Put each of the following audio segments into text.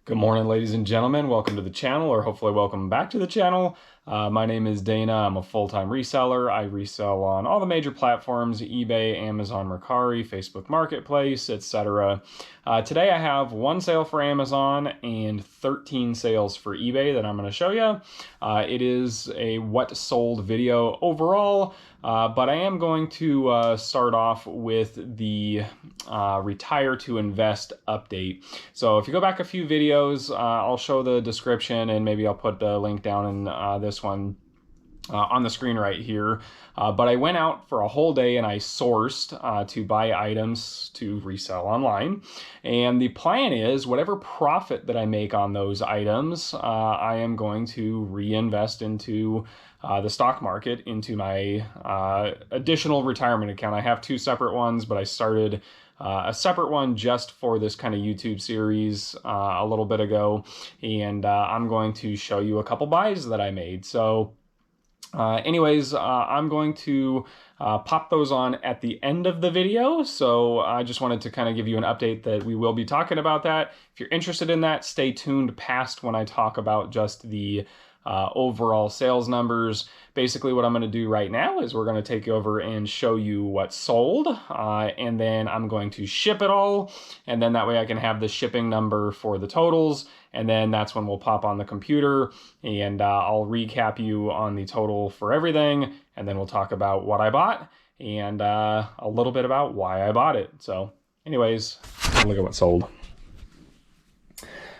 Good morning, ladies and gentlemen. Welcome to the channel, or hopefully welcome back to the channel. My name is Dana. I'm a full-time reseller. I resell on all the major platforms: eBay, Amazon, Mercari, Facebook Marketplace, etc. Today I have one sale for Amazon and 13 sales for eBay that I'm going to show you. It is a what sold video overall, but I am going to start off with the retire to invest update. So if you go back a few videos, I'll show the description and maybe I'll put the link down in this one on the screen right here. But I went out for a whole day and I sourced to buy items to resell online. And the plan is whatever profit that I make on those items, I am going to reinvest into the stock market, into my additional retirement account. I have two separate ones, but I started a separate one just for this kind of YouTube series a little bit ago. And I'm going to show you a couple buys that I made. So anyways, I'm going to pop those on at the end of the video. So I just wanted to kind of give you an update that we will be talking about that. If you're interested in that, stay tuned past when I talk about just the overall sales numbers. Basically what I'm going to do right now is we're going to take over and show you what's sold, and then I'm going to ship it all, and then that way I can have the shipping number for the totals, and then that's when we'll pop on the computer and I'll recap you on the total for everything, and then we'll talk about what I bought and a little bit about why I bought it. So anyways, look at what sold.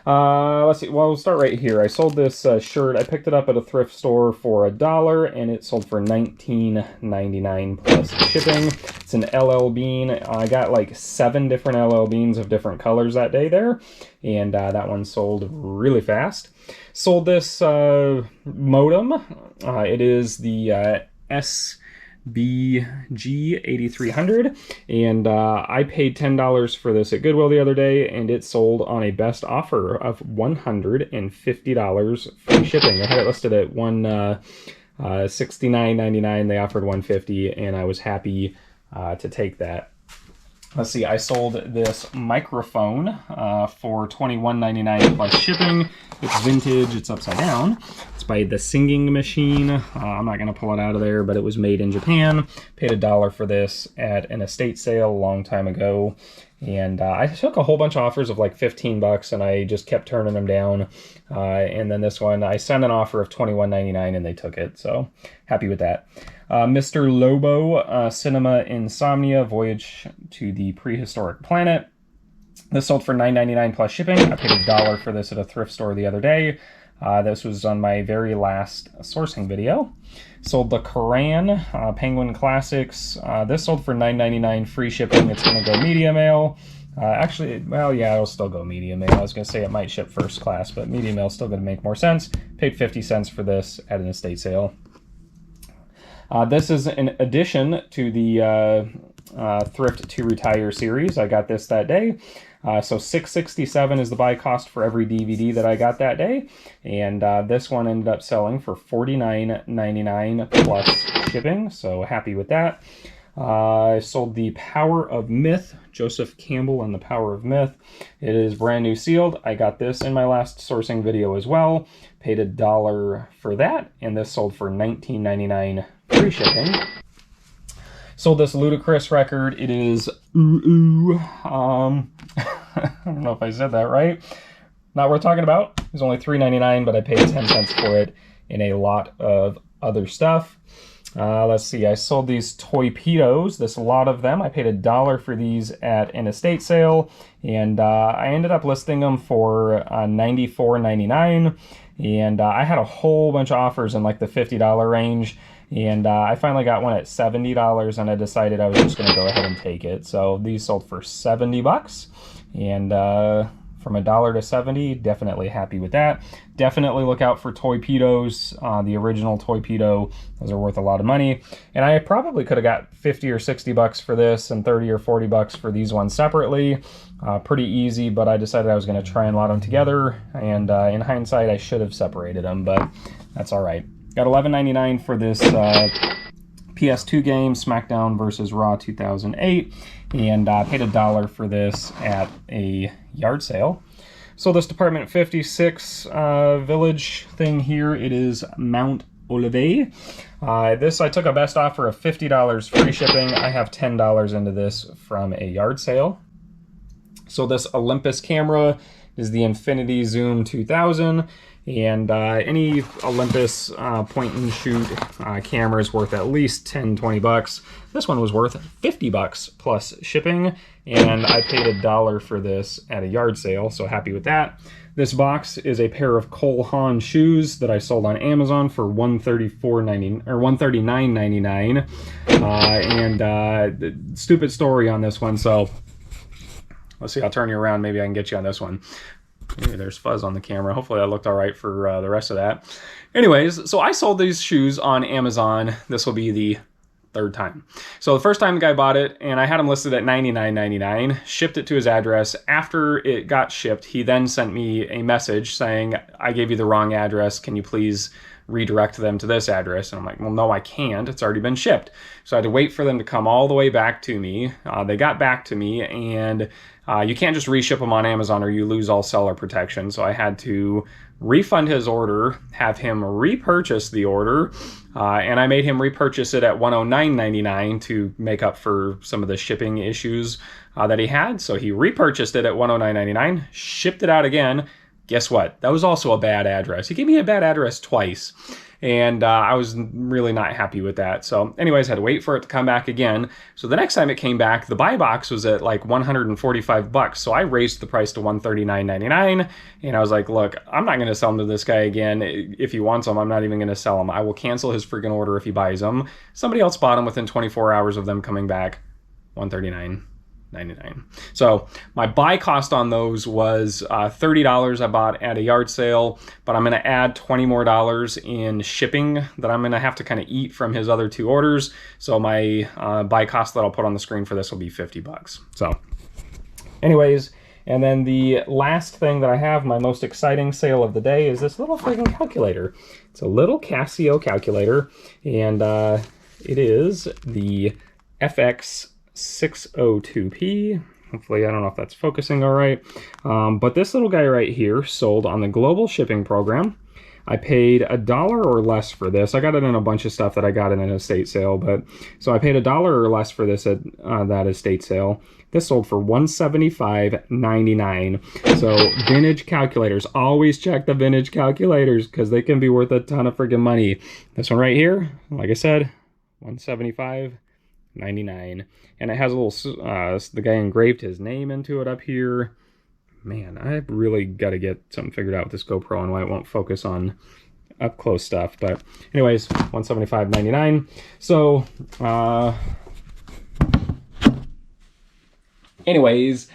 Let's see. Well, we'll start right here. I sold this shirt. I picked it up at a thrift store for $1, and it sold for $19.99 plus shipping. It's an LL Bean. I got like 7 different LL Beans of different colors that day there, and that one sold really fast. Sold this modem. It is the SBG8300, and I paid $10 for this at Goodwill the other day, and it sold on a best offer of $150 free shipping. I had it listed at $69.99. They offered $150, and I was happy to take that. Let's see, I sold this microphone for $21.99 plus shipping. It's vintage, it's upside down. It's by The Singing Machine. I'm not gonna pull it out of there, but it was made in Japan. Paid $1 for this at an estate sale a long time ago. And I took a whole bunch of offers of like 15 bucks, and I just kept turning them down. And then this one, I sent an offer of $21.99 and they took it, so happy with that. Mr. Lobo, Cinema Insomnia, Voyage to the Prehistoric Planet. This sold for $9.99 plus shipping. I paid $1 for this at a thrift store the other day. This was on my very last sourcing video. Sold the Koran, Penguin Classics. This sold for $9.99 free shipping. It's going to go media mail. Actually, well, yeah, it'll still go media mail. I was going to say it might ship first class, but media mail is still going to make more sense. Paid 50 cents for this at an estate sale. This is an addition to the Thrift to Retire series. I got this that day. So $6.67 is the buy cost for every DVD that I got that day. And this one ended up selling for $49.99 plus shipping. So happy with that. I sold the Power of Myth, Joseph Campbell and the Power of Myth. It is brand new sealed. I got this in my last sourcing video as well. Paid $1 for that, and this sold for $19.99 free shipping. Sold this Ludacris record. It is I don't know if I said that right. Not worth talking about. It was only $3.99, but I paid 10 cents for it in a lot of other stuff. Let's see, I sold these Toy-Pedos, this lot of them. I paid $1 for these at an estate sale, and I ended up listing them for $94.99, and I had a whole bunch of offers in like the $50 range, and I finally got one at $70, and I decided I was just going to go ahead and take it. So these sold for 70 bucks, and from $1 to 70, definitely happy with that. Definitely look out for Toy-Pedos, the original Toy-Pedo. Those are worth a lot of money. And I probably could have got 50 or 60 bucks for this and 30 or 40 bucks for these ones separately. Pretty easy, but I decided I was going to try and lot them together. And in hindsight, I should have separated them, but that's all right. Got $11.99 for this PS2 game, SmackDown vs. Raw 2008, and paid $1 for this at a yard sale. So this Department 56 Village thing here, it is Mount Olivet. This I took a best offer of $50 free shipping. I have $10 into this from a yard sale. So this Olympus camera is the Infinity Zoom 2000, and any Olympus point and shoot camera is worth at least 10-20 bucks. This one was worth 50 bucks plus shipping, and I paid $1 for this at a yard sale, so happy with that. This box is a pair of Cole Haan shoes that I sold on Amazon for $139.99. The stupid story on this one, so let's see, I'll turn you around, maybe I can get you on this one. Maybe there's fuzz on the camera. Hopefully that looked all right for the rest of that. Anyways, so I sold these shoes on Amazon. This will be the third time. So the first time the guy bought it, and I had him listed at $99.99, shipped it to his address. After it got shipped, he then sent me a message saying, I gave you the wrong address. Can you please redirect them to this address? And I'm like, well, no, I can't. It's already been shipped. So I had to wait for them to come all the way back to me. They got back to me, and you can't just reship them on Amazon or you lose all seller protection. So I had to refund his order, have him repurchase the order, and I made him repurchase it at $109.99 to make up for some of the shipping issues that he had. So he repurchased it at $109.99, shipped it out again. Guess what? That was also a bad address. He gave me a bad address twice, and I was really not happy with that. So anyways, I had to wait for it to come back again. So the next time it came back, the buy box was at like 145 bucks. So I raised the price to $139.99, and I was like, look, I'm not going to sell them to this guy again. If he wants them, I'm not even going to sell them. I will cancel his freaking order if he buys them. Somebody else bought them within 24 hours of them coming back. $139.99. So my buy cost on those was $30 I bought at a yard sale, but I'm going to add $20 more in shipping that I'm going to have to kind of eat from his other two orders. So my buy cost that I'll put on the screen for this will be 50 bucks. So anyways, and then the last thing that I have, my most exciting sale of the day, is this little friggin' calculator. It's a little Casio calculator, and it is the FX 602P. Hopefully, I don't know if that's focusing all right. But this little guy right here sold on the global shipping program. I paid $1 or less for this. I got it in a bunch of stuff that I got in an estate sale, but so I paid $1 or less for this at that estate sale. This sold for $175.99. So vintage calculators, always check the vintage calculators because they can be worth a ton of friggin' money. This one right here, like I said, $175.99. And it has a little, the guy engraved his name into it up here. Man, I really got to get something figured out with this GoPro and why it won't focus on up close stuff. But anyways, $175.99. So, anyways,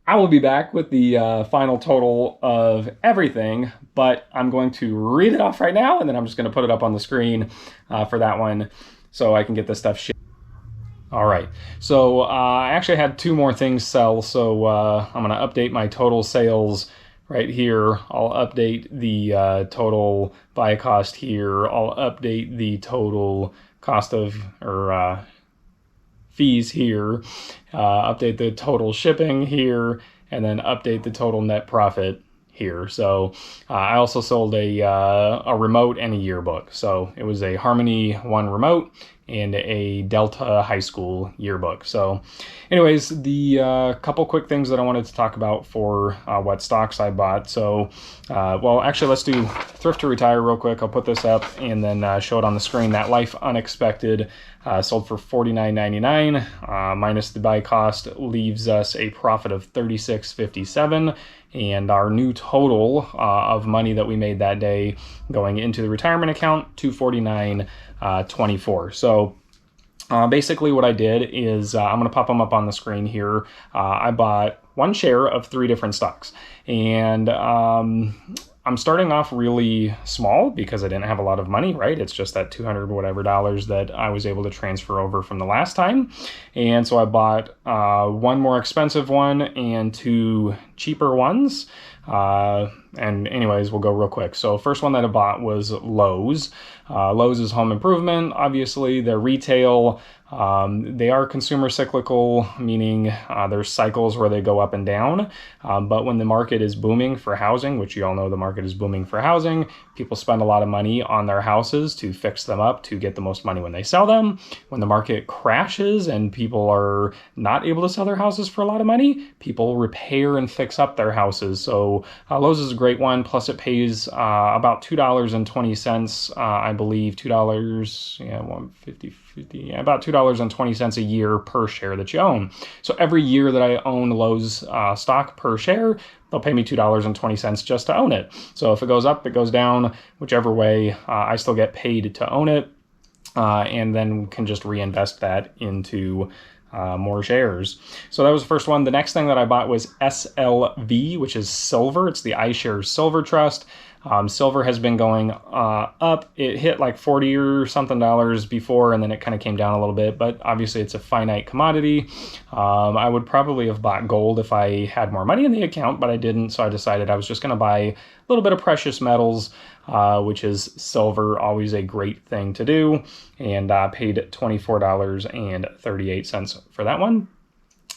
I will be back with the final total of everything, but I'm going to read it off right now, and then I'm just going to put it up on the screen for that one so I can get this stuff shipped. All right, so I actually had two more things sell, so I'm going to update my total sales right here. I'll update the total buy cost here. I'll update the total cost of, or fees here, update the total shipping here, and then update the total net profit here. So I also sold a remote and a yearbook. So it was a Harmony One remote and a Delta High School yearbook. So anyways, the couple quick things that I wanted to talk about for what stocks I bought. So, well, actually, let's do Thrift to Retire real quick. I'll put this up and then show it on the screen. That Life Unexpected sold for $49.99 minus the buy cost leaves us a profit of $36.57. And our new total of money that we made that day going into the retirement account, $249.24. So basically what I did is I'm going to pop them up on the screen here. I bought one share of 3 different stocks, and I'm starting off really small because I didn't have a lot of money, right? It's just that $200 whatever that I was able to transfer over from the last time. And so I bought one more expensive one and 2 cheaper ones. And anyways, we'll go real quick. So first one that I bought was Lowe's. Lowe's is home improvement. Obviously, their retail They are consumer cyclical, meaning there's cycles where they go up and down. But when the market is booming for housing, which you all know the market is booming for housing, people spend a lot of money on their houses to fix them up to get the most money when they sell them. When the market crashes and people are not able to sell their houses for a lot of money, people repair and fix up their houses. So Lowe's is a great one. Plus it pays about $2.20, I believe, $2, yeah, 150. Yeah, about $2.20 a year per share that you own. So every year that I own Lowe's stock per share, they'll pay me $2.20 just to own it. So if it goes up, it goes down, whichever way, I still get paid to own it, and then can just reinvest that into more shares. So that was the first one. The next thing that I bought was SLV, which is silver. It's the iShares Silver Trust. Silver has been going up. It hit like 40 or something dollars before, and then it kind of came down a little bit, but obviously it's a finite commodity. I would probably have bought gold if I had more money in the account, but I didn't, so I decided I was just going to buy a little bit of precious metals, which is silver, always a great thing to do, and paid $24.38 for that one.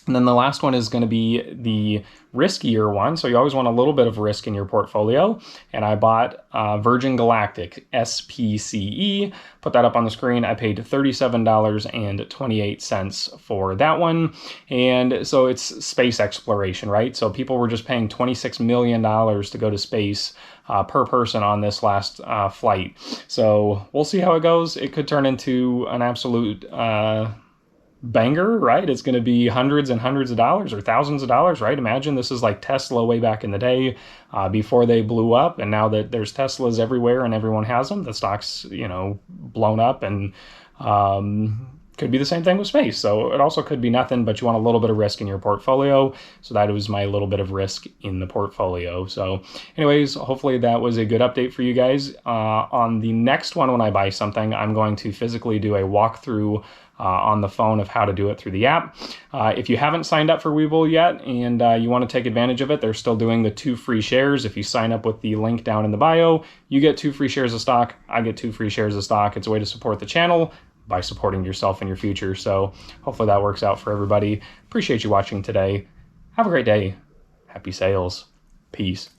And then the last one is going to be the riskier one. So you always want a little bit of risk in your portfolio. And I bought Virgin Galactic, SPCE. Put that up on the screen. I paid $37.28 for that one. And so it's space exploration, right? So people were just paying $26 million to go to space per person on this last flight. So we'll see how it goes. It could turn into an absolute banger, right? It's going to be hundreds and hundreds of dollars or thousands of dollars, right? Imagine this is like Tesla way back in the day before they blew up. And now that there's Teslas everywhere and everyone has them, the stock's, blown up, and could be the same thing with space. So it also could be nothing, but you want a little bit of risk in your portfolio. So that was my little bit of risk in the portfolio. So anyways, hopefully that was a good update for you guys. On the next one, when I buy something, I'm going to physically do a walkthrough on the phone of how to do it through the app. If you haven't signed up for Webull yet and you want to take advantage of it, they're still doing the 2 free shares. If you sign up with the link down in the bio, you get 2 free shares of stock. I get 2 free shares of stock. It's a way to support the channel by supporting yourself in your future. So hopefully that works out for everybody. Appreciate you watching today. Have a great day. Happy sales. Peace.